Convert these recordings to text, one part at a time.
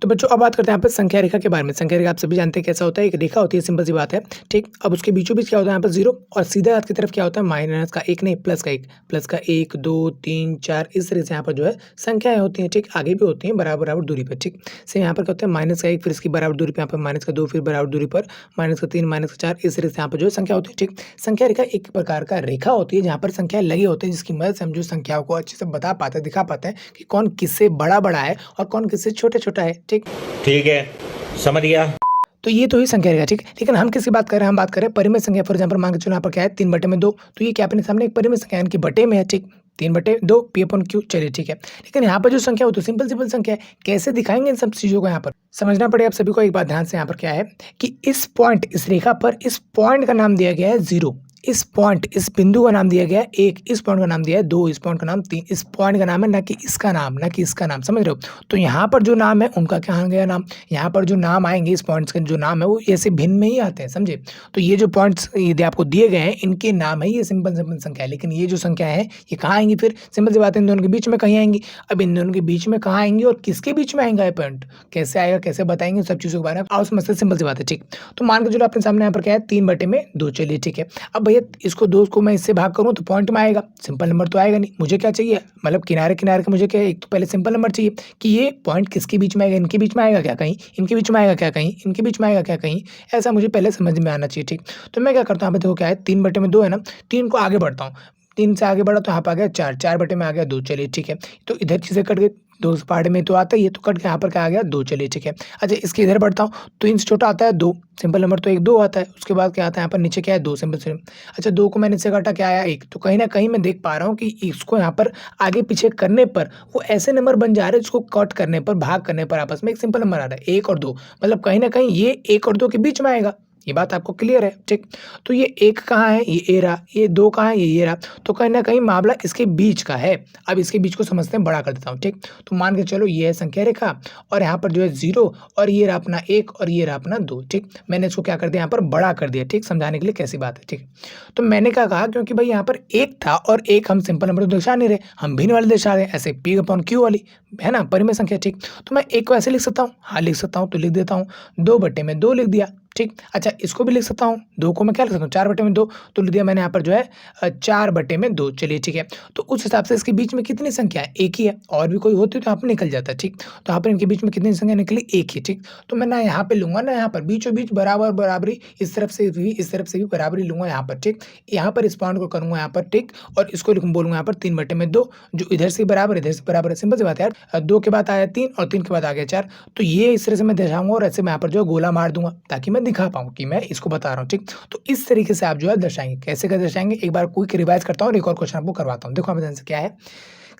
तो बच्चों अब बात करते हैं यहाँ पे संख्या रेखा के बारे में। संख्या रेखा आप सभी जानते हैं कैसा होता है, एक रेखा होती है, सिंपल सी बात है, ठीक। अब उसके बीचों बीच क्या होता है यहाँ पर 0 और सीधे हाथ की तरफ क्या होता है माइनस का 1 नहीं प्लस का 1, प्लस का 1 2 3 4 इस तरह से यहाँ पर जो है संख्याएं होती हैं, ठीक। आगे भी होती हैं बराबर बराबर दूरी पर, ठीक। सेम यहाँ पर क्या होता है माइनस का 1 फिर इसकी बराबर दूरी पर यहाँ पर माइनस का 2 फिर बराबर दूरी पर माइनस का 3 माइनस का 4 इस तरह से यहाँ पर जो है संख्या होती है, ठीक। संख्या रेखा एक प्रकार का रेखा होती है जहाँ पर संख्या लगे होते हैं, जिसकी मदद से हम जो संख्याओं को अच्छे से बता पाते हैं, दिखा पाते हैं कि कौन किससे बड़ा बड़ा है और कौन किससे छोटा छोटा है, ठीक। ठीक है, समझ गया। तो ये तो ही संख्या रहेगा, ठीक। लेकिन हम किसकी बात कर रहे हैं, हम बात कर रहे हैं परिमेय संख्या। फॉर एग्जांपल मान के चलो यहाँ पर क्या है 3/2, तो ये क्या अपने सामने एक परिमेय संख्या इनकी बटे में है, ठीक। 3/2 P/Q, चलिए ठीक है। लेकिन यहाँ पर जो संख्या वो तो सिंपल संख्या है, कैसे दिखाएंगे इन सब चीजों को यहाँ पर समझना पड़ेगा आप सभी को। एक बात ध्यान से यहाँ पर क्या है कि इस पॉइंट इस रेखा पर इस पॉइंट का नाम दिया गया है 0, इस पॉइंट इस बिंदु का नाम दिया गया है 1, इस पॉइंट का नाम दिया है 2, इस पॉइंट का नाम 3, इस पॉइंट का नाम है ना कि इसका नाम, ना कि इसका नाम, समझ रहे हो। तो यहाँ पर जो नाम है उनका क्या आ गया नाम, यहाँ पर जो नाम आएंगे इस पॉइंट्स के जो नाम है वो ऐसे भिन्न में ही आते हैं, समझे। तो ये जो पॉइंट्स यदि आपको दिए गए हैं इनके नाम है ये सिंपल संख्या है। लेकिन ये जो संख्या है ये कहाँ आएंगी, फिर सिंपल सी बात है इन दोनों के बीच में कहीं आएंगी। अब इन दोनों के बीच में कहाँ आएंगी और किसके बीच में आएंगे ये पॉइंट, कैसे आएगा कैसे बताएंगे, सब चीज़ों के बारे में आओ समझते, सिंपल सी बात है, ठीक। तो मान के चलो अपने सामने यहाँ पर क्या है 3/2, चलिए ठीक है। अब भैया इसको 2 को मैं इससे भाग करूं तो पॉइंट में आएगा, सिंपल नंबर तो आएगा नहीं। मुझे क्या चाहिए, मतलब किनारे किनारे का मुझे क्या, एक तो पहले सिंपल नंबर चाहिए कि ये पॉइंट किसके बीच में आएगा, इनके बीच में आएगा क्या कहीं, इनके बीच में आएगा क्या कहीं, इनके बीच में आएगा क्या कहीं, ऐसा मुझे पहले समझ में आना चाहिए, ठीक। तो मैं क्या करता हूँ, यहाँ पे देखो क्या है 3/2 है ना, 3 को आगे बढ़ता हूँ, 3 से आगे बढ़ा तो यहाँ पर आ गया 4, 4 में आ गया 2, चलिए ठीक है। तो इधर चीज़ें कट गई, 2 पार्ट में तो आता है ये, तो कट के यहाँ पर क्या आ गया 2, चलिए ठीक है। अच्छा इसके इधर बढ़ता हूँ तो इनसे छोटा आता है 2, सिंपल नंबर तो 1 2 आता है। उसके बाद क्या आता है यहाँ पर नीचे क्या है 2, सिंपल से। अच्छा 2 को मैंने इससे काटा क्या आया 1, तो कहीं ना कहीं मैं देख पा रहा हूँ कि इसको यहाँ पर आगे पीछे करने पर वो ऐसे नंबर बन जा रहे हैं जिसको कट करने पर भाग करने पर आपस में एक सिंपल नंबर आ रहा है 1 और 2, मतलब कहीं ना कहीं ये 1 और 2 के बीच में आएगा। ये बात आपको क्लियर है, ठीक। तो ये 1 कहाँ है, ये रहा, ये 2 कहाँ है, ये रहा, तो कहीं ना कहीं मामला इसके बीच का है। अब इसके बीच को समझते हैं, बड़ा कर देता हूँ, ठीक। तो मान के चलो ये है संख्या रेखा और यहाँ पर जो है 0 और ये रहा अपना 1 और ये रहा अपना 2, ठीक। मैंने इसको क्या कर दिया यहाँ पर बड़ा कर दिया, ठीक, समझाने के लिए कैसी बात है, ठीक। तो मैंने क्या कहा क्योंकि भाई यहाँ पर 1 था और 1 हम सिंपल नंबर तो दर्शा नहीं रहे, हम भिन्न वाले दर्शा रहे, ऐसे P/Q वाली है ना परिमेय संख्या, ठीक। तो मैं 1 को ऐसे लिख सकता हूँ, हाँ लिख सकता हूँ, तो लिख देता हूँ 2/2 लिख दिया, ठीक। अच्छा इसको भी लिख सकता हूँ, 2 को मैं क्या लिख सकता हूँ 4/2, तो लिख दिया मैंने यहाँ पर जो है 4/2, चलिए ठीक है। तो उस हिसाब से इसके बीच में कितनी संख्या है, एक ही है, और भी कोई होती तो यहाँ पर निकल जाता, ठीक। तो यहाँ पर इनके बीच में कितनी संख्या निकली, एक ही, ठीक। तो मैं ना यहाँ पे लूंगा ना यहाँ पर बीचों बीच बराबर बराबरी, इस तरफ से भी इस तरफ से भी बराबरी लूंगा यहाँ पर, ठीक। यहाँ पर इस पॉइंट को करूंगा यहाँ पर, ठीक, और इसको बोलूंगा यहाँ पर 3/2, जो इधर से बराबर इधर से बराबर है, सिंपल सी बात है यार। 2 के बाद आया 3 और 3 के बाद आ गया 4, तो ये इस तरह से मैं दर्शाऊंगा और ऐसे मैं यहाँ पर जो गोला मार दूंगा ताकि मैं दिखा पाऊँ कि मैं इसको बता रहा हूँ, ठीक। तो इस तरीके से आप जो है दर्शाएंगे, कैसे कर दर्शाएंगे एक बार क्विक रिवाइज करता हूँ और एक और क्वेश्चन आपको करवाता हूँ। देखो हमें क्या है,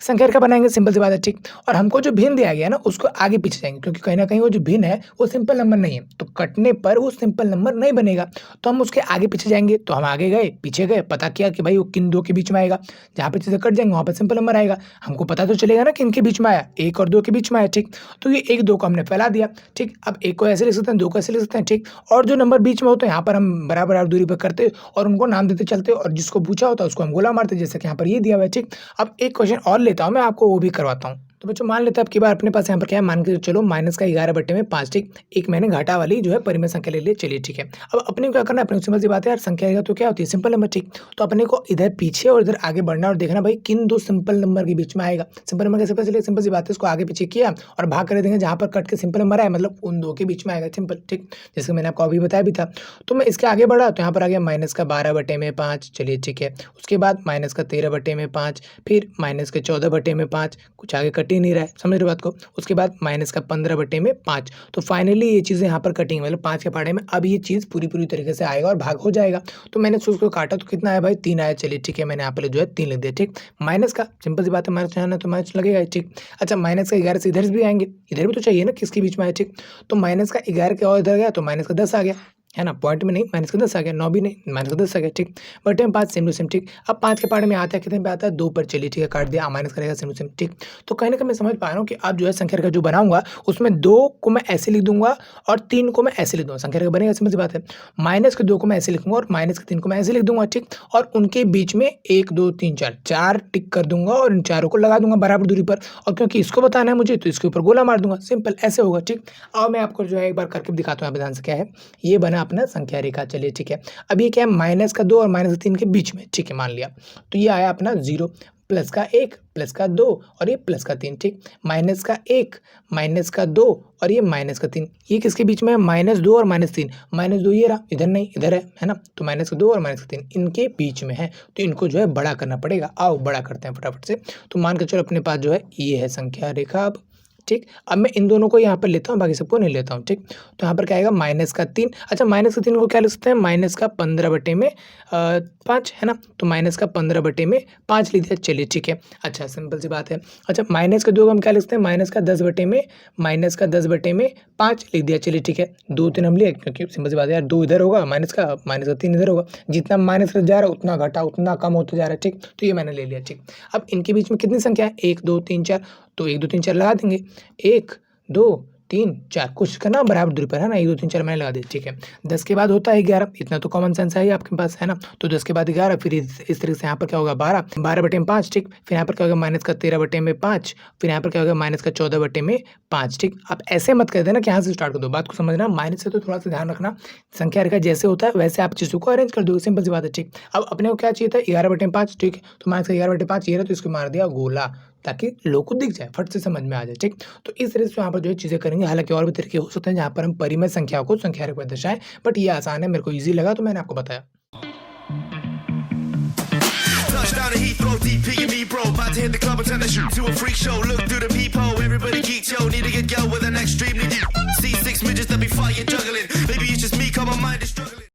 संख्या रेखा बनाएंगे, सिंपल सी बात है, ठीक। और हमको जो भिन्न दिया गया ना उसको आगे पीछे जाएंगे, क्योंकि कहीं ना कहीं वो जो भिन्न है वो सिंपल नंबर नहीं है, तो कटने पर वो सिंपल नंबर नहीं बनेगा, तो हम उसके आगे पीछे जाएंगे। तो हम आगे गए पीछे गए, पता किया कि भाई वो किन 2 के बीच में आएगा, जहाँ पे चीजें कट जाएंगे वहाँ पर सिंपल नंबर आएगा, हमको पता तो चलेगा ना कि इनके बीच में आया 1 और 2 के बीच में आया, ठीक। तो ये 1 2 को हमने फैला दिया, ठीक। अब 1 को ऐसे लिख सकते हैं, 2 को ऐसे लिख सकते हैं, ठीक। और जो नंबर बीच में होते हैं यहाँ पर हम बराबर दूरी पर करते और उनको नाम देते चलते, और जिसको पूछा होता है उसको हम गोला मारते, जैसे कि यहाँ पर ये दिया हुआ है, ठीक। अब एक क्वेश्चन और लेता हूँ मैं, आपको वो भी करवाता हूँ। तो बच्चों मान लेते हैं आपकी बार अपने पास यहाँ पर क्या है, मान के चलो माइनस का 11/5, ठीक। एक मैंने घाटा वाली जो है परिमेय संख्या ले ली, चलिए ठीक है। अब अपने को क्या करना है, अपने सिंपल सी बात है यार, संख्या रहेगा तो क्या होती है सिंपल नंबर, ठीक। तो अपने को इधर पीछे और इधर आगे बढ़ना और देखना भाई किन 2 सिंपल नंबर के बीच में आएगा। सिंपल नंबर कैसे पता चलेगा, सिंपल सी बात है, इसको आगे पीछे किया और भाग कर देंगे, जहाँ पर कट के सिंपल नंबर आए मतलब उन 2 के बीच में आएगा, सिंपल, ठीक। जैसे मैंने आपको अभी बताया भी था। तो मैं इसके आगे बढ़ा तो यहाँ पर आ गया माइनस का 12/5, चलिए ठीक है। उसके बाद माइनस का 13/5, फिर माइनस के 14/5, कुछ आगे कट ही नहीं रहा है, समझ रहे बात को। उसके बाद माइनस का 15/5, तो फाइनली ये चीजें यहाँ पर कटिंग मतलब 5 के पहाड़े में अब ये चीज पूरी तरीके से आएगा और भाग हो जाएगा। तो मैंने उसको काटा तो कितना आया भाई 3 आया, चलिए ठीक है। मैंने यहाँ पर जो है 3 लिख दिया, ठीक। माइनस का सिंपल सी बात है, माइनस चाहना तो माइनस लगेगा, ठीक। अच्छा माइनस का 11 से इधर भी आएंगे, इधर भी तो चाहिए ना किसके बीच में आए, ठीक। तो माइनस का 11 के और इधर गया तो माइनस का 10 आ गया, है ना, पॉइंट में नहीं, माइनस का 10 आ गया, 9 भी नहीं, माइनस का 10 आ गया, ठीक। बटे में 5 सेम टू सेम, ठीक। अब 5 के पार्ट में आता है, कितने पे आता है, 2 पर, चलिए ठीक है, काट दिया, माइनस करेगा सेम टू सेम, ठीक। तो कहीं ना कहीं मैं समझ पा रहा हूँ कि अब जो है संख्या रेखा जो बनाऊंगा उसमें 2 को मैं ऐसे लिख दूंगा और 3 को मैं ऐसे लिख दूंगा, संख्या रेखा बनेगा, समझ बात है। माइनस के 2 को मैं ऐसे लिखूंगा और माइनस के 3 को मैं ऐसे लिख दूंगा, ठीक। और उनके बीच में 1 2 3 4 टिक कर दूंगा और इन चारों को लगा दूंगा बराबर दूरी पर, और क्योंकि इसको बताना है मुझे तो इसके ऊपर गोला मार दूंगा, सिंपल ऐसे होगा, ठीक। अब मैं आपको जो है एक बार करके दिखाता हूँ, ध्यान से क्या है, ये बना अपना संख्या रेखा, चलिए ठीक है। अब ये क्या है, माइनस का 2 और माइनस का 3 के बीच में, ठीक है, मान लिया। तो ये आया अपना 0, प्लस का 1, प्लस का 2 और ये प्लस का 3, ठीक। माइनस का 1, माइनस का 2 और ये माइनस का 3, ये किसके बीच में है, -2 और -3, -2 ये रहा, इधर नहीं इधर है ना, तो माइनस का 2 और माइनस का 3 इनके बीच में है, तो इनको जो है बड़ा करना पड़ेगा। आओ बड़ा करते हैं फटाफट से। तो मान के चलो अपने पास जो है ये है संख्या रेखा, अब ठीक। अब मैं इन दोनों को यहाँ पर लेता हूँ, बाकी सबको नहीं लेता हूँ, ठीक। तो यहाँ पर क्या आएगा, माइनस का 3, अच्छा माइनस का 3 को क्या लिख सकते हैं, माइनस का 15/5 है ना, तो माइनस का 15/5 लिख दिया, चलिए ठीक है। अच्छा सिंपल सी बात है। अच्छा माइनस का 2 को हम क्या लिख सकते हैं, माइनस का 10/5 लिख दिया, चलिए ठीक है। 2 3 हम लिए क्योंकि सिंपल सी बात है यार, 2 इधर होगा माइनस का 3 इधर होगा, जितना माइनस जा रहा है उतना घटा उतना कम होता जा रहा है, ठीक। तो ये मैंने ले लिया, ठीक। अब इनके बीच में कितनी संख्या है, 1 2 3 4, तो 1 2 3 4 लगा देंगे, 1 2 3 4, कुछ करना बराबर दूरी पर है ना, 1 2 3 4 मैंने लगा दिया, ठीक है। 10 के बाद होता है 11, इतना तो कॉमन सेंस है ही आपके पास, है ना। तो 10 के बाद 11, फिर इस तरीके से यहाँ पर क्या होगा 12/5, ठीक। फिर यहाँ पर क्या होगा माइनस का 13/5, फिर यहाँ पर क्या होगा माइनस का 14/5, ठीक। आप ऐसे मत कर देना कि यहाँ से स्टार्ट कर दो, बात को समझना, माइनस से तो थोड़ा सा ध्यान रखना, संख्या रेखा जैसे होता है वैसे आप चीज़ों को अरेंज कर दो, सिंपल सी बात है, ठीक। अब अपने को क्या चाहिए था, 11/5, ठीक। तो माइनस का 11/5 ये रहा, तो इसको मार दिया गोला, ताकि लोग को दिख जाए, फट से समझ में आ जाए, ठीक। तो इस तरह से यहाँ पर जो है चीज़ें करेंगे, हालांकि और भी तरीके हो सकते हैं जहाँ पर हम परिमेय संख्याओं को संख्या रेखा पर दर्शाएं, बट ये आसान है, मेरे को ईजी लगा तो मैंने आपको बताया। Touchdown to Heathrow, deep in me, bro. About to hit the club and turn the shoot to a freak show. Look through the peephole, everybody geek, yo. Need to get girl with an extremely deep. See 6 midgets that be fighting, juggling. Maybe it's just me, 'cause my mind is struggling.